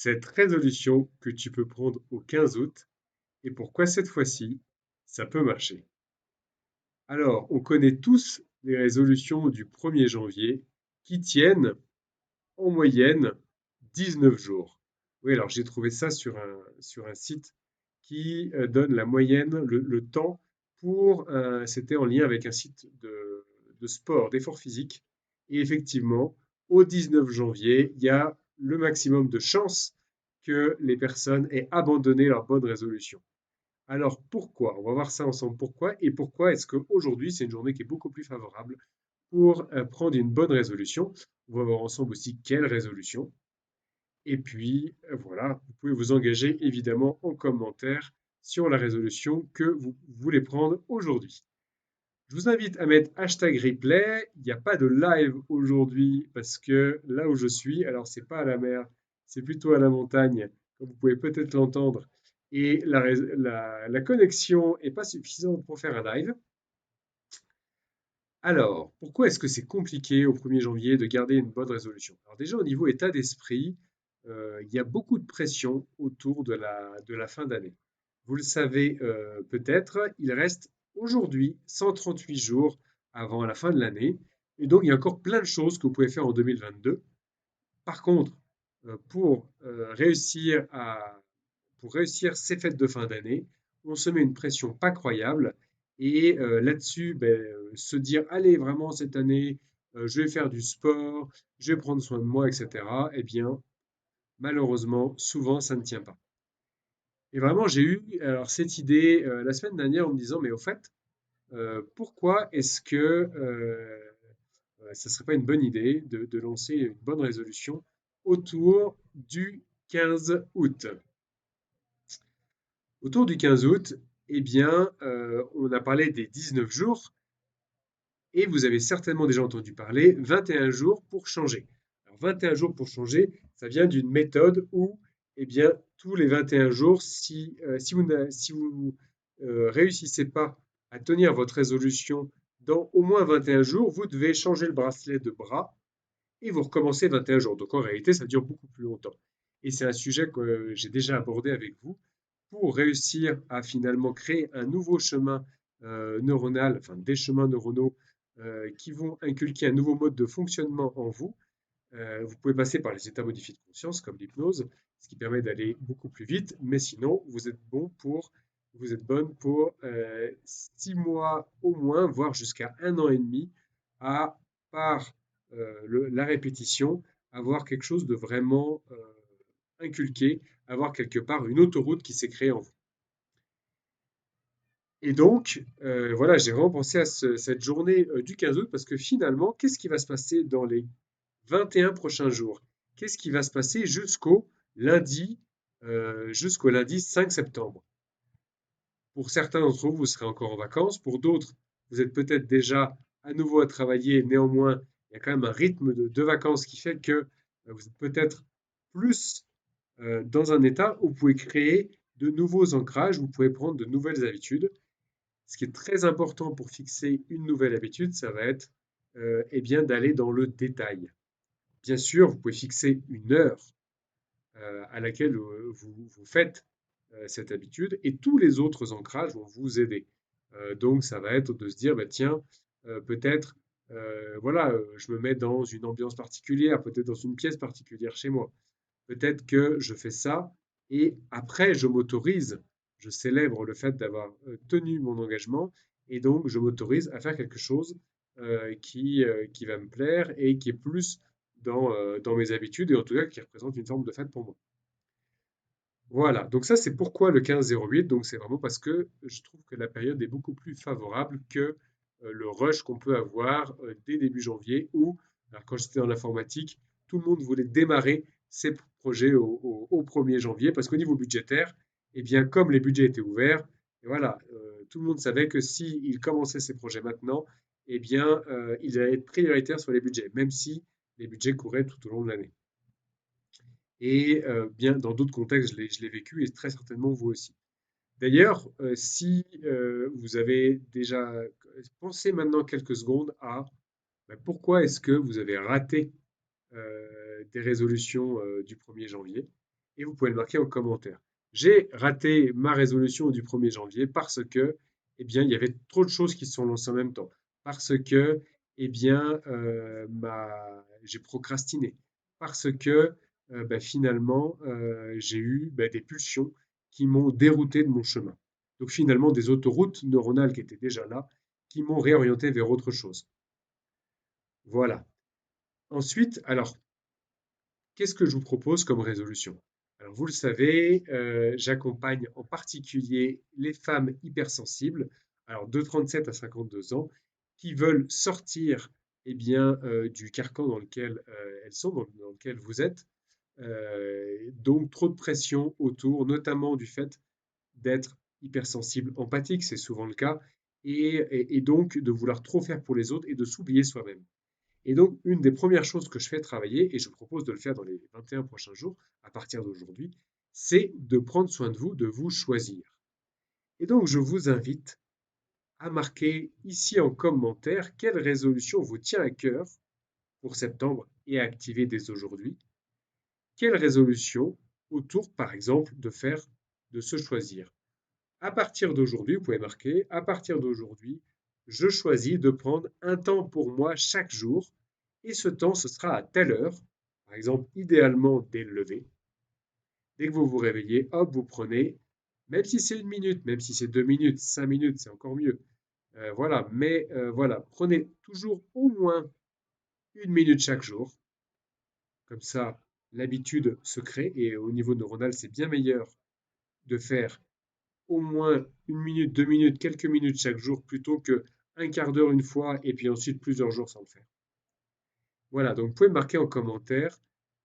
cette résolution que tu peux prendre au 15 août et pourquoi cette fois-ci, ça peut marcher. Alors, on connaît tous les résolutions du 1er janvier qui tiennent en moyenne 19 jours. Oui, alors j'ai trouvé ça sur un site qui donne la moyenne, le temps pour, c'était en lien avec un site de sport, d'effort physique. Et effectivement, au 19 janvier, il y a le maximum de chances que les personnes aient abandonné leur bonne résolution. Alors pourquoi? On va voir ça ensemble. Pourquoi? Et pourquoi est-ce qu'aujourd'hui, c'est une journée qui est beaucoup plus favorable pour prendre une bonne résolution? On va voir ensemble aussi quelle résolution. Et puis, voilà, vous pouvez vous engager évidemment en commentaire sur la résolution que vous voulez prendre aujourd'hui. Je vous invite à mettre hashtag replay. Il n'y a pas de live aujourd'hui parce que là où je suis, alors c'est pas à la mer, c'est plutôt à la montagne, comme vous pouvez peut-être l'entendre. Et la connexion n'est pas suffisante pour faire un live. Alors, pourquoi est-ce que c'est compliqué au 1er janvier de garder une bonne résolution? Alors déjà, au niveau état d'esprit, il y a beaucoup de pression autour de la fin d'année. Vous le savez peut-être, il reste aujourd'hui 138 jours avant la fin de l'année. Et donc, il y a encore plein de choses que vous pouvez faire en 2022. Par contre, pour réussir ces fêtes de fin d'année, on se met une pression pas croyable. Et là-dessus, se dire, allez, vraiment, cette année, je vais faire du sport, je vais prendre soin de moi, etc. Eh bien, malheureusement, souvent, ça ne tient pas. Et vraiment, j'ai eu alors cette idée la semaine dernière en me disant, mais au fait, pourquoi est-ce que ça serait pas une bonne idée de lancer une bonne résolution autour du 15 août? Autour du 15 août, eh bien, on a parlé des 19 jours et vous avez certainement déjà entendu parler 21 jours pour changer. Alors 21 jours pour changer, ça vient d'une méthode où, eh bien, tous les 21 jours, si vous réussissez pas à tenir votre résolution dans au moins 21 jours, vous devez changer le bracelet de bras et vous recommencez 21 jours. Donc en réalité, ça dure beaucoup plus longtemps. Et c'est un sujet que j'ai déjà abordé avec vous pour réussir à finalement créer un nouveau chemin neuronal, enfin des chemins neuronaux qui vont inculquer un nouveau mode de fonctionnement en vous. Vous pouvez passer par les états modifiés de conscience comme l'hypnose, ce qui permet d'aller beaucoup plus vite, mais sinon vous êtes bonne pour 6 mois au moins, voire jusqu'à 1 an et demi, à par la répétition, avoir quelque chose de vraiment inculqué, avoir quelque part une autoroute qui s'est créée en vous. Et donc, voilà, j'ai vraiment pensé à cette journée du 15 août parce que finalement, qu'est-ce qui va se passer dans les 21 prochains jours? Qu'est-ce qui va se passer jusqu'au lundi 5 septembre? Pour certains d'entre vous, vous serez encore en vacances. Pour d'autres, vous êtes peut-être déjà à nouveau à travailler. Néanmoins, il y a quand même un rythme de vacances qui fait que vous êtes peut-être plus dans un état où vous pouvez créer de nouveaux ancrages, vous pouvez prendre de nouvelles habitudes. Ce qui est très important pour fixer une nouvelle habitude, ça va être eh bien, d'aller dans le détail. Bien sûr, vous pouvez fixer une heure à laquelle vous faites cette habitude et tous les autres ancrages vont vous aider. Donc, ça va être de se dire, bah, tiens, peut-être, voilà, je me mets dans une ambiance particulière, peut-être dans une pièce particulière chez moi. Peut-être que je fais ça et après, je m'autorise, je célèbre le fait d'avoir tenu mon engagement et donc je m'autorise à faire quelque chose qui va me plaire et qui est plus dans mes habitudes et en tout cas qui représente une forme de fête pour moi. Voilà, donc ça c'est pourquoi le 15-08, donc c'est vraiment parce que je trouve que la période est beaucoup plus favorable que le rush qu'on peut avoir dès début janvier où, alors quand j'étais dans l'informatique, tout le monde voulait démarrer ses projets au 1er janvier parce qu'au niveau budgétaire, eh bien comme les budgets étaient ouverts, et voilà, tout le monde savait que s'il commençait ses projets maintenant, eh bien ils allaient être prioritaires sur les budgets, même si les budgets couraient tout au long de l'année. Et bien dans d'autres contextes, je l'ai vécu et très certainement vous aussi. D'ailleurs, si vous avez déjà pensé maintenant quelques secondes à pourquoi est-ce que vous avez raté des résolutions du 1er janvier. et vous pouvez le marquer en commentaire. J'ai raté ma résolution du 1er janvier parce que, eh bien, il y avait trop de choses qui se sont lancées en même temps. Parce que, eh bien, j'ai procrastiné. Parce que, finalement, j'ai eu des pulsions qui m'ont dérouté de mon chemin. Donc finalement, des autoroutes neuronales qui étaient déjà là, qui m'ont réorienté vers autre chose. Voilà. Ensuite, alors, qu'est-ce que je vous propose comme résolution? Alors, vous le savez, j'accompagne en particulier les femmes hypersensibles, alors de 37 à 52 ans, qui veulent sortir du carcan dans lequel elles sont, dans lequel vous êtes. Donc, trop de pression autour, notamment du fait d'être hypersensible, empathique, c'est souvent le cas, et donc de vouloir trop faire pour les autres et de s'oublier soi-même. Et donc, une des premières choses que je fais travailler, et je propose de le faire dans les 21 prochains jours, à partir d'aujourd'hui, c'est de prendre soin de vous choisir. Et donc, je vous invite à marquer ici en commentaire quelle résolution vous tient à cœur pour septembre et à activer dès aujourd'hui. Quelle résolution autour, par exemple, de se choisir. À partir d'aujourd'hui, vous pouvez marquer, à partir d'aujourd'hui, je choisis de prendre un temps pour moi chaque jour et ce temps, ce sera à telle heure, par exemple, idéalement dès le lever. Dès que vous vous réveillez, hop, vous prenez, même si c'est 1 minute, même si c'est 2 minutes, 5 minutes, c'est encore mieux. Voilà, mais voilà, prenez toujours au moins 1 minute chaque jour. Comme ça, l'habitude se crée et au niveau neuronal, c'est bien meilleur de faire au moins 1 minute, 2 minutes, quelques minutes chaque jour plutôt que un quart d'heure une fois et puis ensuite plusieurs jours sans le faire. Voilà, donc vous pouvez marquer en commentaire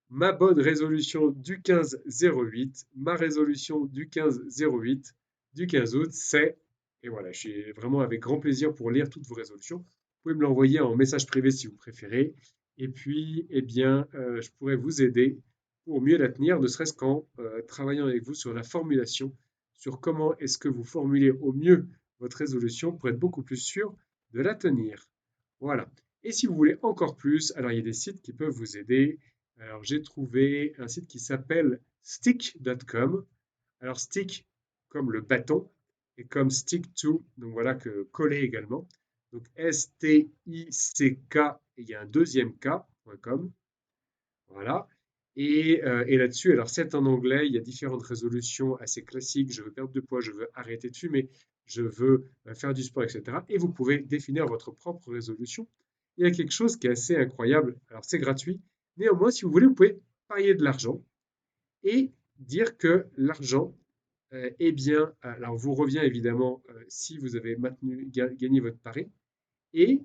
ma bonne résolution du 15-08, ma résolution du 15-08, du 15 août, c'est, et voilà, je suis vraiment avec grand plaisir pour lire toutes vos résolutions. Vous pouvez me l'envoyer en message privé si vous préférez. Et puis, je pourrais vous aider pour mieux la tenir, ne serait-ce qu'en travaillant avec vous sur la formulation, sur comment est-ce que vous formulez au mieux votre résolution pour être beaucoup plus sûr de la tenir. Voilà. Et si vous voulez encore plus, alors il y a des sites qui peuvent vous aider. Alors j'ai trouvé un site qui s'appelle stick.com. Alors stick comme le bâton et comme stick to, donc voilà que coller également. Donc S-T-I-C-K et il y a un deuxième K.com. Voilà. Et là-dessus, alors c'est en anglais, il y a différentes résolutions assez classiques. Je veux perdre de poids, je veux arrêter de fumer, je veux faire du sport, etc. Et vous pouvez définir votre propre résolution. Il y a quelque chose qui est assez incroyable. Alors c'est gratuit. Néanmoins, si vous voulez, vous pouvez parier de l'argent et dire que l'argent, alors vous revient évidemment si vous avez gagné votre pari et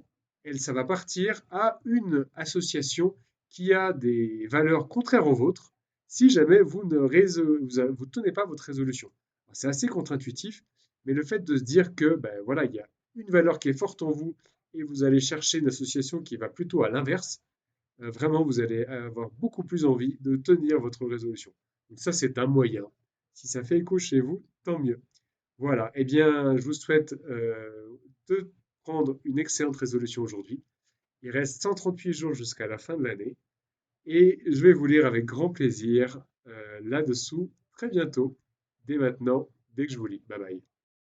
ça va partir à une association qui a des valeurs contraires aux vôtres si jamais vous tenez pas votre résolution. C'est assez contre-intuitif, mais le fait de se dire que voilà, il y a une valeur qui est forte en vous et vous allez chercher une association qui va plutôt à l'inverse, vraiment vous allez avoir beaucoup plus envie de tenir votre résolution. Donc ça, c'est un moyen. Si ça fait écho chez vous, tant mieux. Voilà, eh bien, je vous souhaite de prendre une excellente résolution aujourd'hui. Il reste 138 jours jusqu'à la fin de l'année et je vais vous lire avec grand plaisir là-dessous très bientôt, dès maintenant, dès que je vous lis. Bye bye.